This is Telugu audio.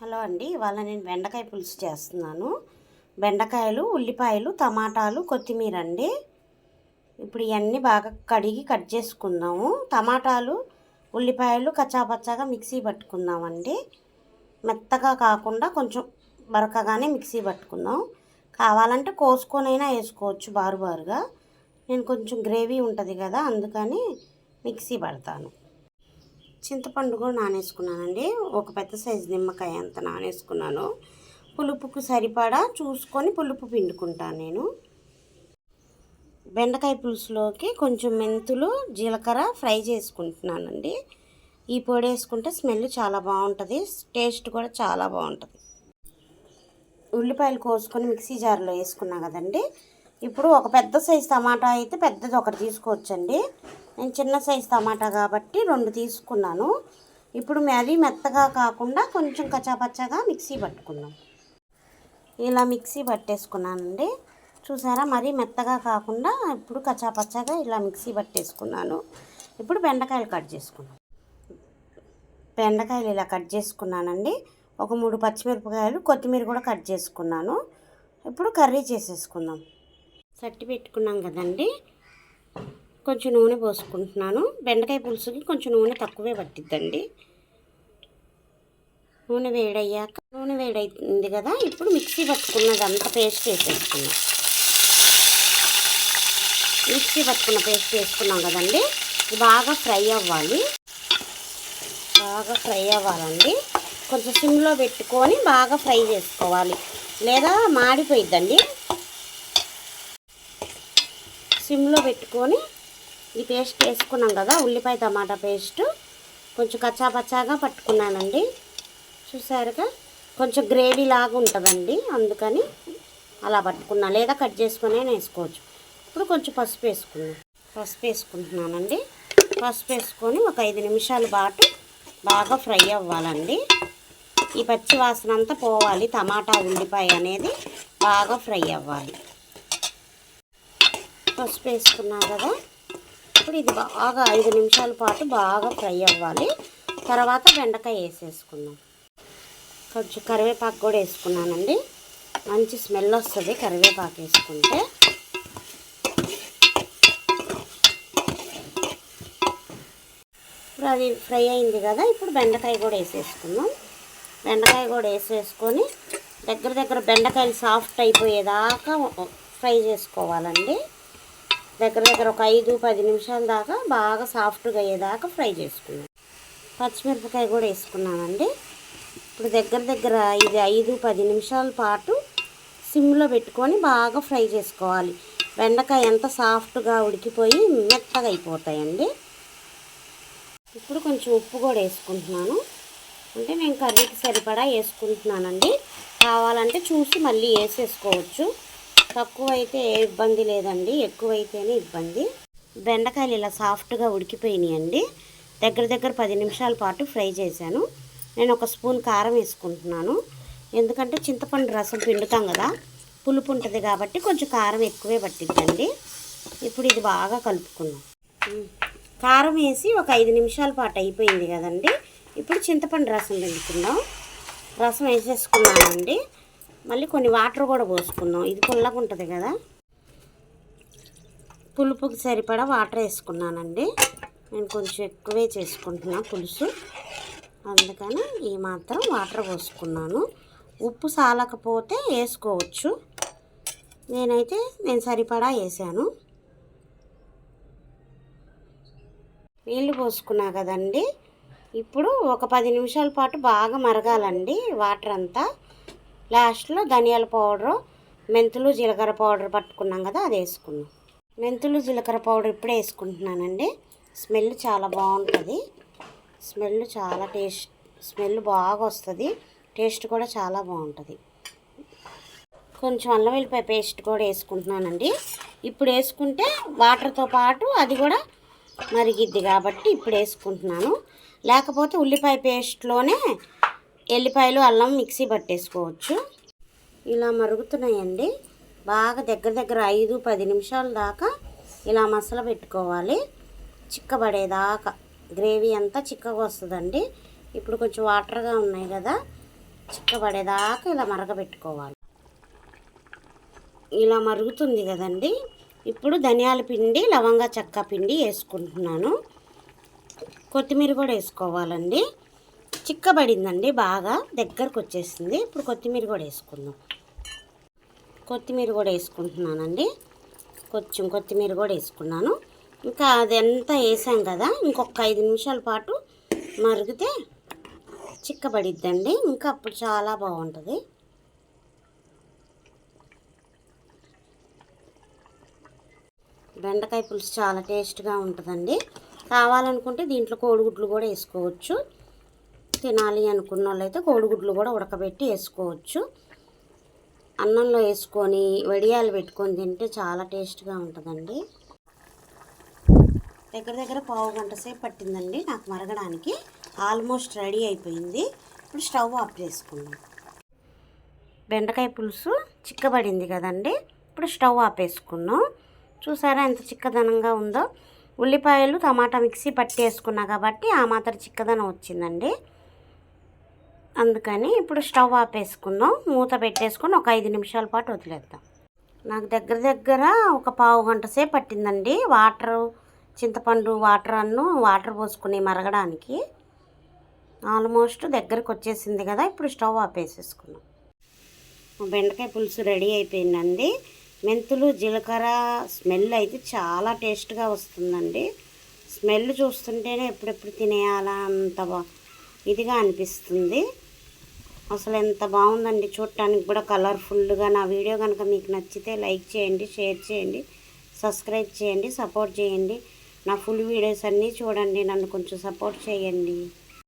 హలో అండి, ఇవాళ నేను బెండకాయ పులుసు చేస్తున్నాను. బెండకాయలు, ఉల్లిపాయలు, టమాటాలు, కొత్తిమీర అండి. ఇప్పుడు ఇవన్నీ బాగా కడిగి కట్ చేసుకుందాము. టమాటాలు, ఉల్లిపాయలు కచ్చాపచ్చాగా మిక్సీ పట్టుకుందామండి. మెత్తగా కాకుండా కొంచెం బరకగానే మిక్సీ పట్టుకుందాం. కావాలంటే కోసుకొనైనా వేసుకోవచ్చు బారుగా. నేను కొంచెం గ్రేవీ ఉంటుంది కదా, అందుకని మిక్సీ పడతాను. చింతపండు కూడా నానేసుకున్నానండి. ఒక పెద్ద సైజు నిమ్మకాయ అంత నానేసుకున్నాను. పులుపుకు సరిపడా చూసుకొని పులుపు పిండుకుంటాను నేను. బెండకాయ పులుసులోకి కొంచెం మెంతులు, జీలకర్ర ఫ్రై చేసుకుంటున్నానండి. ఈ పొడి వేసుకుంటే స్మెల్ చాలా బాగుంటుంది, టేస్ట్ కూడా చాలా బాగుంటుంది. ఉల్లిపాయలు కోసుకొని మిక్సీ జార్లో వేసుకున్నా కదండి. ఇప్పుడు ఒక పెద్ద సైజు టమాటా అయితే పెద్దది ఒకటి తీసుకోవచ్చండి. నేను చిన్న సైజు టమాటా కాబట్టి 2 తీసుకున్నాను. ఇప్పుడు మరీ మెత్తగా కాకుండా కొంచెం కచ్చాపచ్చాగా మిక్సీ పట్టుకున్నాం. ఇలా మిక్సీ పట్టేసుకున్నానండి. చూసారా, మరీ మెత్తగా కాకుండా ఇప్పుడు కచ్చాపచ్చాగా ఇలా మిక్సీ పట్టేసుకున్నాను. ఇప్పుడు బెండకాయలు కట్ చేసుకున్నాను. బెండకాయలు ఇలా కట్ చేసుకున్నానండి. ఒక 3 పచ్చిమిరపకాయలు, కొత్తిమీర కూడా కట్ చేసుకున్నాను. ఇప్పుడు కర్రీ చేసేసుకుందాం. చట్టి పెట్టుకున్నాం కదండి, కొంచెం నూనె పోసుకుంటున్నాను. బెండకాయ పులుసుకి కొంచెం నూనె తక్కువే పట్టిద్దండి. నూనె వేడైంది కదా, ఇప్పుడు మిక్సీ పట్టుకున్నదంతా పేస్ట్ వేసేసుకున్నాం. మిక్సీ పట్టుకున్న పేస్ట్ వేసుకున్నాం కదండి. ఇది బాగా ఫ్రై అవ్వాలండి. కొంచెం సిమ్లో పెట్టుకొని బాగా ఫ్రై చేసుకోవాలి, లేదా మాడిపోయిద్దండి. సిమ్లో పెట్టుకొని ఈ పేస్ట్ వేసుకున్నాం కదా, ఉల్లిపాయ టమాటా పేస్ట్ కొంచెం కచ్చాపచ్చాగా పట్టుకున్నానండి. చూసారుగా, కొంచెం గ్రేవీ లాగా ఉంటుందండి, అందుకని అలా పట్టుకున్నా, లేదా కట్ చేసుకునే వేసుకోవచ్చు. ఇప్పుడు కొంచెం పసుపు వేసుకుంటున్నానండి. పసుపు వేసుకొని ఒక 5 నిమిషాల పాటు బాగా ఫ్రై అవ్వాలండి. ఈ పచ్చి వాసన అంతా పోవాలి, టమాటా ఉల్లిపాయ అనేది బాగా ఫ్రై అవ్వాలి. పసుపు వేసుకున్నాం కదా, ఇప్పుడు ఇది బాగా 5 నిమిషాల పాటు బాగా ఫ్రై అవ్వాలి. తర్వాత బెండకాయ వేసేసుకుందాం. కొంచెం కరివేపాకు కూడా వేసుకున్నానండి, మంచి స్మెల్ వస్తుంది కరివేపాకు వేసుకుంటే. ఇప్పుడు అది ఫ్రై అయింది కదా, ఇప్పుడు బెండకాయ కూడా వేసేసుకుందాం. బెండకాయ కూడా వేసేసుకొని దగ్గర బెండకాయలు సాఫ్ట్ అయిపోయేదాకా ఫ్రై చేసుకోవాలండి. దగ్గర ఒక 5-10 నిమిషాల దాకా బాగా సాఫ్ట్గా అయ్యేదాకా ఫ్రై చేసుకున్నాం. పచ్చిమిరపకాయ కూడా వేసుకున్నానండి. ఇప్పుడు దగ్గర ఇది 5-10 నిమిషాల పాటు సిమ్లో పెట్టుకొని బాగా ఫ్రై చేసుకోవాలి. బెండకాయ ఎంత సాఫ్ట్గా ఉడికిపోయి మెత్తగా అయిపోతాయండి. ఇప్పుడు కొంచెం ఉప్పు కూడా వేసుకుంటున్నాను. అంటే నేను కర్రీకి సరిపడా వేసుకుంటున్నానండి. కావాలంటే చూసి మళ్ళీ వేసేసుకోవచ్చు. తక్కువ అయితే ఏ ఇబ్బంది లేదండి, ఎక్కువైతేనే ఇబ్బంది. బెండకాయలు ఇలా సాఫ్ట్గా ఉడికిపోయినాయండి. దగ్గర 10 నిమిషాల పాటు ఫ్రై చేశాను. నేను ఒక స్పూన్ కారం వేసుకుంటున్నాను, ఎందుకంటే చింతపండు రసం పిండుతాం కదా, పులుపు ఉంటుంది కాబట్టి కొంచెం కారం ఎక్కువే పట్టిద్దండి. ఇప్పుడు ఇది బాగా కలుపుకుందాం. కారం వేసి ఒక 5 నిమిషాల పాటు అయిపోయింది కదండి. ఇప్పుడు చింతపండు రసం పిండుకుందాం. రసం వేసేసుకున్నానండి. మళ్ళీ కొన్ని వాటర్ కూడా పోసుకుందాం, ఇది పుల్లగా ఉంటుంది కదా. పులుపుకి సరిపడా వాటర్ వేసుకున్నానండి. నేను కొంచెం ఎక్కువే చేసుకుంటున్నా పులుసు, అందుకని ఈ మాత్రం వాటర్ పోసుకున్నాను. ఉప్పు సాలకపోతే వేసుకోవచ్చు, నేను సరిపడా వేసాను. నీళ్ళు పోసుకున్నా కదండి. ఇప్పుడు ఒక 10 నిమిషాల పాటు బాగా మరగాలండి వాటర్ అంతా. లాస్ట్లో ధనియాల పౌడరు, మెంతులు, జీలకర్ర పౌడర్ పట్టుకున్నాం కదా, అది వేసుకున్నాం. మెంతులు, జీలకర్ర పౌడర్ ఇప్పుడే వేసుకుంటున్నానండి. స్మెల్ చాలా బాగుంటుంది, స్మెల్ బాగా వస్తుంది, టేస్ట్ కూడా చాలా బాగుంటుంది. కొంచెం అల్లం వెల్లిపాయ పేస్ట్ కూడా వేసుకుంటున్నానండి. ఇప్పుడు వేసుకుంటే వాటర్తో పాటు అది కూడా మరిగిద్ది కాబట్టి ఇప్పుడు వేసుకుంటున్నాను. లేకపోతే ఉల్లిపాయ పేస్ట్లోనే ఎల్లిపాయలు, అల్లం మిక్సీ పట్టేసుకోవచ్చు. ఇలా మరుగుతున్నాయండి. బాగా దగ్గర 5-10 నిమిషాల దాకా ఇలా మసాలా పెట్టుకోవాలి, చిక్కబడేదాకా. గ్రేవీ అంతా చిక్కగా వస్తుందండి. ఇప్పుడు కొంచెం వాటర్గా ఉన్నాయి కదా, చిక్కబడేదాకా ఇలా మరగబెట్టుకోవాలి. ఇలా మరుగుతుంది కదండి. ఇప్పుడు ధనియాల పిండి, లవంగా చెక్క పిండి వేసుకుంటున్నాను. కొత్తిమీర కూడా వేసుకోవాలండి. చిక్కబడిందండి, బాగా దగ్గరకు వచ్చేసింది. ఇప్పుడు కొత్తిమీర కూడా వేసుకుందాం. కొత్తిమీర కూడా వేసుకుంటున్నానండి. కొంచెం కొత్తిమీర కూడా వేసుకున్నాను. ఇంకా అదంతా వేసాం కదా, ఇంకొక 5 నిమిషాల పాటు మరిగితే చిక్కబడిద్దండి. ఇంకా అప్పుడు చాలా బాగుంటుంది. బెండకాయ పులుసు చాలా టేస్ట్గా ఉంటుందండి. కావాలనుకుంటే దీంట్లో కోడిగుడ్లు కూడా వేసుకోవచ్చు. తినాలి అనుకున్న వాళ్ళైతే కోడిగుడ్లు కూడా ఉడకబెట్టి వేసుకోవచ్చు. అన్నంలో వేసుకొని వడియాలు పెట్టుకొని తింటే చాలా టేస్ట్గా ఉంటుందండి. దగ్గర పావు గంట సేపు పట్టిందండి నాకు మరగడానికి. ఆల్మోస్ట్ రెడీ అయిపోయింది. ఇప్పుడు స్టవ్ ఆఫ్ చేసుకుందాం. బెండకాయ పులుసు చిక్కబడింది కదండి. ఇప్పుడు స్టవ్ ఆపేసుకున్నాం. చూసారా ఎంత చిక్కదనంగా ఉందో. ఉల్లిపాయలు టమాటా మిక్సీ పట్టి వేసుకున్నా కాబట్టి ఆ మాత్రం చిక్కదనం వచ్చిందండి. అందుకని ఇప్పుడు స్టవ్ ఆపేసుకుందాం. మూత పెట్టేసుకొని ఒక 5 నిమిషాల పాటు వదిలేద్దాం. నాకు దగ్గర ఒక పావు గంట సేపు పట్టిందండి. చింతపండు వాటర్ పోసుకుని మరగడానికి. ఆల్మోస్ట్ దగ్గరకు వచ్చేసింది కదా. ఇప్పుడు స్టవ్ ఆపేసేసుకున్నాం. బెండకాయ పులుసు రెడీ అయిపోయిందండి. మెంతులు, జీలకర్ర స్మెల్ అయితే చాలా టేస్ట్గా వస్తుందండి. స్మెల్ చూస్తుంటేనే ఎప్పుడెప్పుడు తినేయాలా అంత ఇదిగా అనిపిస్తుంది. అసలు ఎంత బాగుందండి, చూడటానికి కూడా కలర్ఫుల్గా. నా వీడియో కనుక మీకు నచ్చితే లైక్ చేయండి, షేర్ చేయండి, సబ్స్క్రైబ్ చేయండి, సపోర్ట్ చేయండి. నా ఫుల్ వీడియోస్ అన్నీ చూడండి. నన్ను కొంచెం సపోర్ట్ చేయండి.